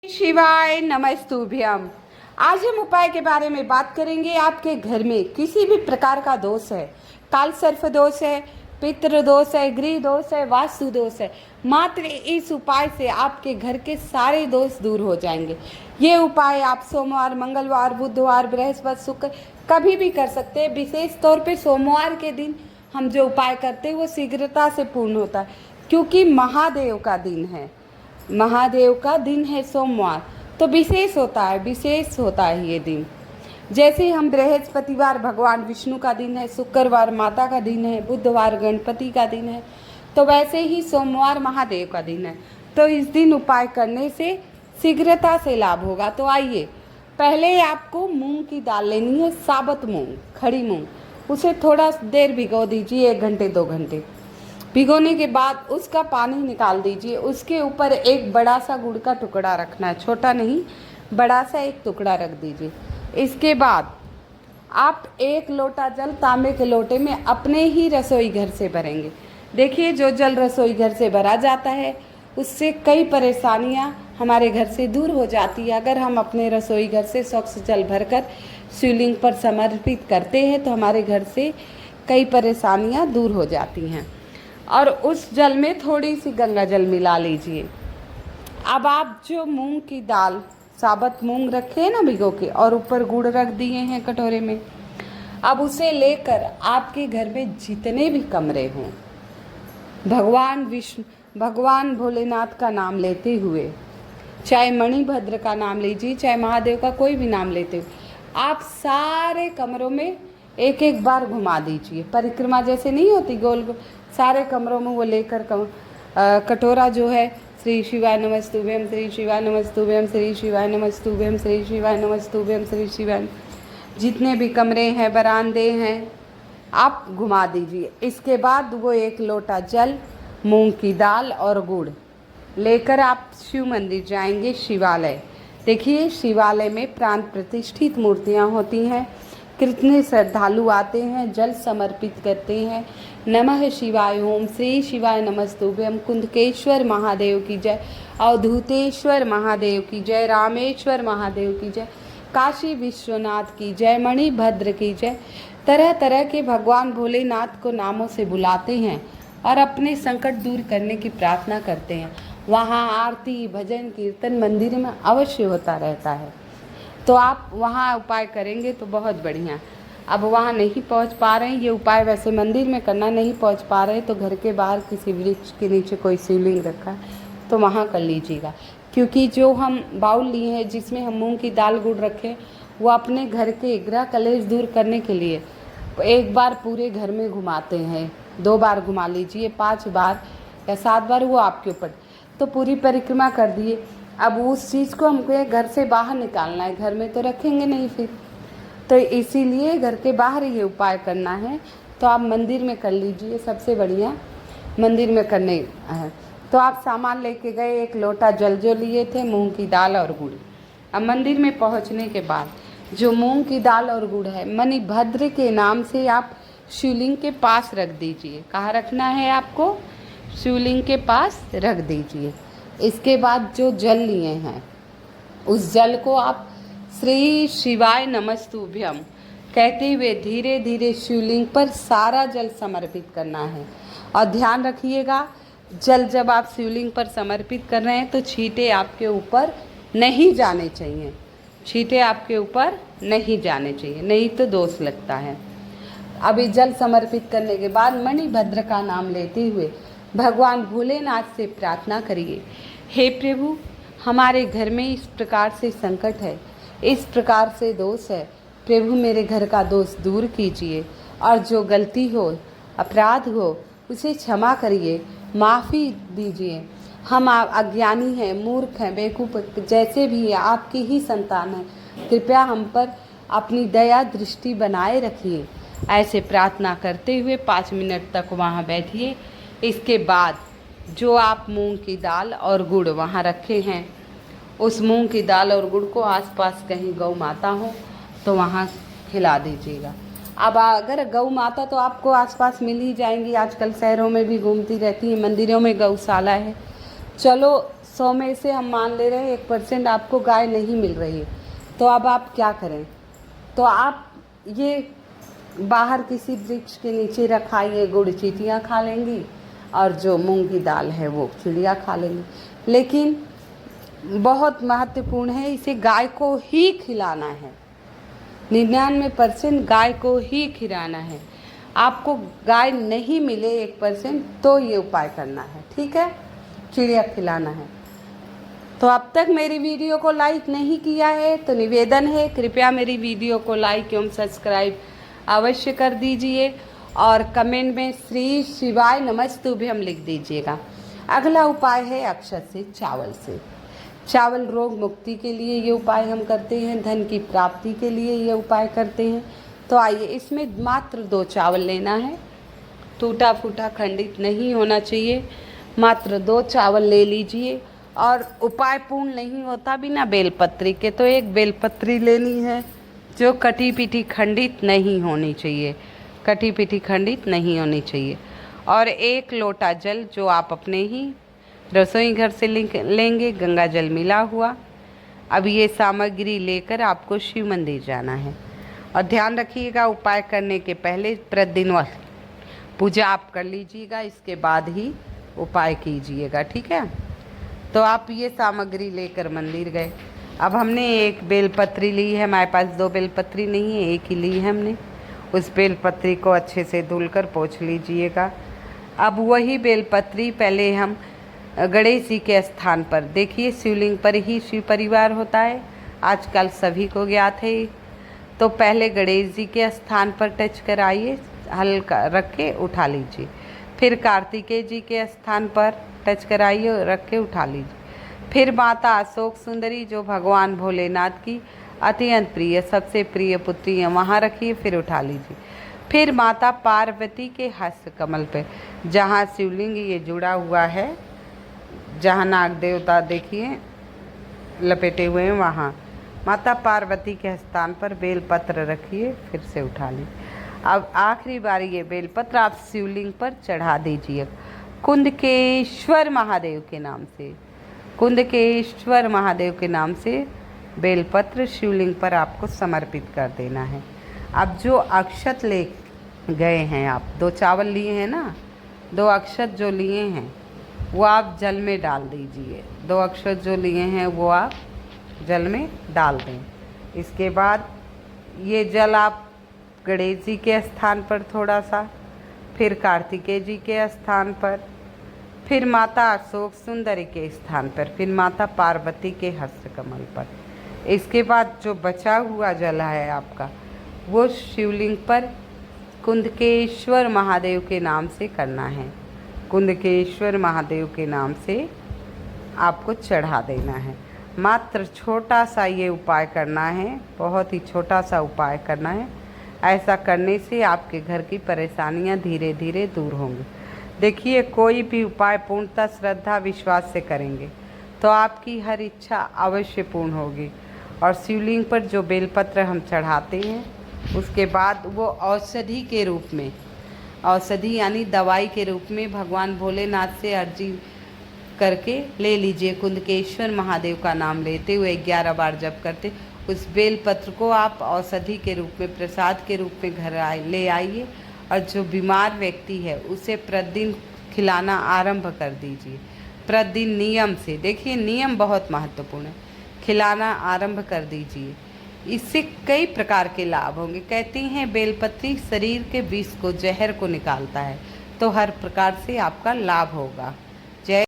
शिवाय नमस्तुभ्यम। आज हम उपाय के बारे में बात करेंगे। आपके घर में किसी भी प्रकार का दोष है, काल सर्प दोष है, पितृ दोष है, गृह दोष है, वास्तु दोष है, मात्र इस उपाय से आपके घर के सारे दोष दूर हो जाएंगे। ये उपाय आप सोमवार, मंगलवार, बुधवार, बृहस्पति, शुक्र कभी भी कर सकते हैं। विशेष तौर पे सोमवार के दिन हम जो उपाय करते हैं वो शीघ्रता से पूर्ण होता है, क्योंकि महादेव का दिन है। महादेव का दिन है सोमवार, तो विशेष होता है ये दिन। जैसे हम बृहस्पतिवार भगवान विष्णु का दिन है, शुक्रवार माता का दिन है, बुधवार गणपति का दिन है, तो वैसे ही सोमवार महादेव का दिन है। तो इस दिन उपाय करने से शीघ्रता से लाभ होगा। तो आइए, पहले आपको मूंग की दाल लेनी है, साबुत मूंग, खड़ी मूंग। उसे थोड़ा देर भिगो दीजिए, 1 घंटे 2 घंटे। भिगोने के बाद उसका पानी निकाल दीजिए। उसके ऊपर एक बड़ा सा गुड़ का टुकड़ा रखना है, छोटा नहीं, बड़ा सा एक टुकड़ा रख दीजिए। इसके बाद आप 1 लोटा जल तांबे के लोटे में अपने ही रसोई घर से भरेंगे। देखिए, जो जल रसोई घर से भरा जाता है उससे कई परेशानियां हमारे घर से दूर हो जाती है। अगर हम अपने रसोई घर से स्वच्छ जल भरकर शिवलिंग पर समर्पित करते हैं तो हमारे घर से कई परेशानियां दूर हो जाती हैं। और उस जल में थोड़ी सी गंगा जल मिला लीजिए। अब आप जो मूंग की दाल, साबुत मूंग रखे हैं ना भिगो के, और ऊपर गुड़ रख दिए हैं कटोरे में, अब उसे लेकर आपके घर में जितने भी कमरे हों, भगवान विष्णु, भगवान भोलेनाथ का नाम लेते हुए, चाहे मणिभद्र का नाम लीजिए, चाहे महादेव का कोई भी नाम लेते हुए, आप सारे कमरों में एक एक बार घुमा दीजिए। परिक्रमा जैसे नहीं होती, गोल गोल सारे कमरों में वो लेकर कटोरा जो है, श्री शिवाय नमस्तुभ्यम, श्री शिवाय नमस्तुभ्यम, श्री शिवाय नमस्तुभ्यम, श्री शिवाय नमस्तुभ्यम, श्री शिवाय, जितने भी कमरे हैं, बरामदे हैं, आप घुमा दीजिए। इसके बाद वो 1 लोटा जल, मूंग की दाल और गुड़ लेकर आप शिव मंदिर जाएंगे, शिवालय। देखिए, शिवालय में प्राण प्रतिष्ठित मूर्तियाँ होती हैं। कितने श्रद्धालु आते हैं, जल समर्पित करते हैं। नमः शिवाय, ओम श्री शिवाय नमस्तुभ्यम, कुंदकेश्वर महादेव की जय, अवधूतेश्वर महादेव की जय, रामेश्वर महादेव की जय, काशी विश्वनाथ की जय, मणिभद्र की जय। तरह तरह के भगवान भोलेनाथ को नामों से बुलाते हैं और अपने संकट दूर करने की प्रार्थना करते हैं। वहाँ आरती, भजन, कीर्तन मंदिर में अवश्य होता रहता है। तो आप वहाँ उपाय करेंगे तो बहुत बढ़िया। अब वहाँ नहीं पहुँच पा रहे हैं, ये उपाय वैसे मंदिर में करना, नहीं पहुँच पा रहे तो घर के बाहर किसी वृक्ष के नीचे कोई शिवलिंग रखा तो वहाँ कर लीजिएगा। क्योंकि जो हम बाउल लिए हैं जिसमें हम मूंग की दाल गुड़ रखें, वो अपने घर के ग्रह कलेश दूर करने के लिए 1 बार पूरे घर में घुमाते हैं, 2 बार घुमा लीजिए, 5 बार या 7 बार, वो आपके ऊपर। तो पूरी परिक्रमा कर दिए। अब उस चीज़ को हमको घर से बाहर निकालना है, घर में तो रखेंगे नहीं फिर, तो इसीलिए घर के बाहर ये उपाय करना है। तो आप मंदिर में कर लीजिए, सबसे बढ़िया मंदिर में करने है। तो आप सामान लेके गए, 1 लोटा जल जो लिए थे, मूंग की दाल और गुड़। अब मंदिर में पहुंचने के बाद जो मूंग की दाल और गुड़ है, मणिभद्र के नाम से आप शिवलिंग के पास रख दीजिए। कहाँ रखना है आपको? शिवलिंग के पास रख दीजिए। इसके बाद जो जल लिए हैं उस जल को आप श्री शिवाय नमस्तुभ्यम कहते हुए धीरे धीरे शिवलिंग पर सारा जल समर्पित करना है। और ध्यान रखिएगा, जल जब आप शिवलिंग पर समर्पित कर रहे हैं तो छींटे आपके ऊपर नहीं जाने चाहिए, छींटे आपके ऊपर नहीं जाने चाहिए, नहीं तो दोष लगता है। अभी जल समर्पित करने के बाद मणिभद्र का नाम लेते हुए भगवान भोलेनाथ से प्रार्थना करिए, हे प्रभु, हमारे घर में इस प्रकार से संकट है, इस प्रकार से दोष है, प्रभु मेरे घर का दोष दूर कीजिए और जो गलती हो, अपराध हो, उसे क्षमा करिए, माफ़ी दीजिए। हम अज्ञानी हैं, मूर्ख हैं, बेवकूफ़ जैसे भी हैं, आपकी ही संतान हैं, कृपया हम पर अपनी दया दृष्टि बनाए रखिए। ऐसे प्रार्थना करते हुए 5 मिनट तक वहाँ बैठिए। इसके बाद जो आप मूंग की दाल और गुड़ वहाँ रखे हैं, उस मूंग की दाल और गुड़ को आसपास कहीं गौ माता हो तो वहाँ खिला दीजिएगा। अब अगर गौ माता तो आपको आसपास मिल ही जाएंगी, आजकल शहरों में भी घूमती रहती है, मंदिरों में गौशाला है। चलो 100 में से हम मान ले रहे हैं 1% आपको गाय नहीं मिल रही है, तो अब आप क्या करें? तो आप ये बाहर किसी वृक्ष के नीचे रखाइए, गुड़ चींटियाँ खा लेंगी और जो मूंग की दाल है वो चिड़िया खा लेंगी। लेकिन बहुत महत्वपूर्ण है, इसे गाय को ही खिलाना है। 99% गाय को ही खिलाना है। आपको गाय नहीं मिले 1% तो ये उपाय करना है, ठीक है? चिड़िया खिलाना है। तो अब तक मेरी वीडियो को लाइक नहीं किया है तो निवेदन है, कृपया मेरी वीडियो को लाइक एवं सब्सक्राइब अवश्य कर दीजिए और कमेंट में श्री शिवाय नमस्तुभ्यम लिख दीजिएगा। अगला उपाय है अक्षत से चावल से। चावल रोग मुक्ति के लिए ये उपाय हम करते हैं, धन की प्राप्ति के लिए ये उपाय करते हैं। तो आइए, इसमें मात्र 2 चावल लेना है, टूटा फूटा खंडित नहीं होना चाहिए। मात्र 2 चावल ले लीजिए और उपाय पूर्ण नहीं होता बिना बेलपत्री के, तो एक बेलपत्री लेनी है जो कटी पीटी खंडित नहीं होनी चाहिए, कटी पीटी खंडित नहीं होनी चाहिए। और 1 लोटा जल जो आप अपने ही रसोई घर से लेंगे, गंगा जल मिला हुआ। अब ये सामग्री लेकर आपको शिव मंदिर जाना है और ध्यान रखिएगा उपाय करने के पहले प्रतिदिन पूजा आप कर लीजिएगा, इसके बाद ही उपाय कीजिएगा, ठीक है? तो आप ये सामग्री लेकर मंदिर गए। अब हमने 1 बेलपत्री ली है, हमारे पास 2 बेलपत्री नहीं है, 1 ही ली है हमने। उस बेलपत्री को अच्छे से धुलकर पोंछ लीजिएगा। अब वही बेलपत्री पहले हम गणेश जी के स्थान पर, देखिए शिवलिंग पर ही शिव परिवार होता है, आजकल सभी को ज्ञात है। तो पहले गणेश जी के स्थान पर टच कराइए, हल्का रख के उठा लीजिए। फिर कार्तिकेय जी के स्थान पर टच कराइए, रख के उठा लीजिए। फिर माता अशोक सुंदरी जो भगवान भोलेनाथ की अत्यंत प्रिय, सबसे प्रिय पुत्री है, वहाँ रखिए, फिर उठा लीजिए। फिर माता पार्वती के हस्त कमल पे, जहाँ शिवलिंग ये जुड़ा हुआ है, जहाँ नाग देवता देखिए लपेटे हुए हैं, वहाँ माता पार्वती के स्थान पर बेलपत्र रखिए, फिर से उठा लीजिए। अब आखिरी बार ये बेलपत्र आप शिवलिंग पर चढ़ा दीजिए कुंदकेश्वर महादेव के नाम से, कुंदकेश्वर महादेव के नाम से बेलपत्र शिवलिंग पर आपको समर्पित कर देना है। अब जो अक्षत ले गए हैं आप, 2 चावल लिए हैं ना, 2 अक्षत जो लिए हैं वो आप जल में डाल दीजिए। 2 अक्षत जो लिए हैं वो आप जल में डाल दें। इसके बाद ये जल आप गणेश जी के स्थान पर थोड़ा सा, फिर कार्तिकेय जी के स्थान पर, फिर माता अशोक सुंदरी के स्थान पर, फिर माता पार्वती के हस्त कमल पर। इसके बाद जो बचा हुआ जल है आपका वो शिवलिंग पर कुंदकेश्वर महादेव के नाम से करना है, कुंदकेश्वर महादेव के नाम से आपको चढ़ा देना है। मात्र छोटा सा ये उपाय करना है, बहुत ही छोटा सा उपाय करना है। ऐसा करने से आपके घर की परेशानियां धीरे धीरे दूर होंगी। देखिए, कोई भी उपाय पूर्णतः श्रद्धा विश्वास से करेंगे तो आपकी हर इच्छा अवश्य पूर्ण होगी। और शिवलिंग पर जो बेलपत्र हम चढ़ाते हैं उसके बाद वो औषधि के रूप में, औषधि यानी दवाई के रूप में भगवान भोलेनाथ से अर्जी करके ले लीजिए। कुंदकेश्वर महादेव का नाम लेते हुए 11 बार जप करते उस बेलपत्र को आप औषधि के रूप में, प्रसाद के रूप में घर ले आइए और जो बीमार व्यक्ति है उसे प्रतिदिन खिलाना आरंभ कर दीजिए। प्रतिदिन नियम से, देखिए नियम बहुत महत्वपूर्ण है, खिलाना आरंभ कर दीजिए। इससे कई प्रकार के लाभ होंगे। कहती हैं बेलपत्री शरीर के विष को, जहर को निकालता है, तो हर प्रकार से आपका लाभ होगा।